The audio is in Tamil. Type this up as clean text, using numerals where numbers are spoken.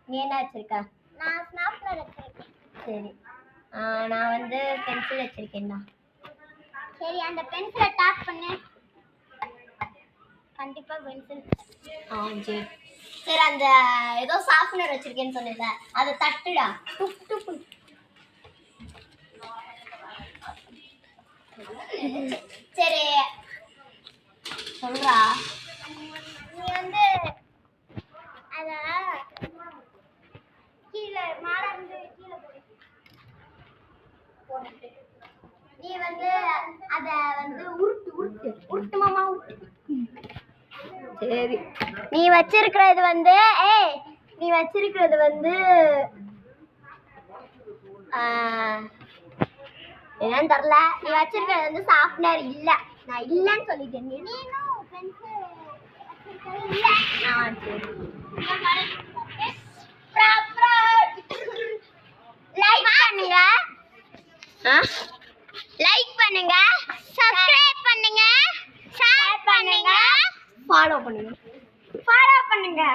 நீ என்ன வச்சிருக்க? நான் ஸ்னாப்லர் வச்சிருக்கேன். சரி. நான் வந்து பென்சில் வச்சிருக்கேன்டா. சரி, அந்த பென்சிலை டாப் பண்ணு. கண்டிப்பா பென்சில். சரி. சரி, அந்த ஏதோ சாஃப்ட்னர் வச்சிருக்கேன்னு சொன்னேன்ல, அதை தட்டுடா. டுப் டுப். சரி சொல்றா. நீ வந்து அத கீழே மேலே இருந்து கீழே போட்டு நீ வந்து அத வந்து உருட்டு உருட்டு உருட்டு மாமா உருட்டு. சரி, நீ வச்சிருக்கிறது வந்து நீ வச்சிருக்கிறது வந்து என்னன்னு தெரியல. நீ வச்சிருக்கிறது வந்து சாஃப்ட்னர் இல்ல. நான் இல்லன்னு சொல்லிட்டேன். நீனும் பென்சில் வச்சிருக்கிறது இல்ல. லைக் பண்ணுங்க, லைக் பண்ணுங்க, சப்ஸ்கிரைப் பண்ணுங்க, ஷேர் பண்ணுங்க, ஃபாலோ பண்ணுங்க.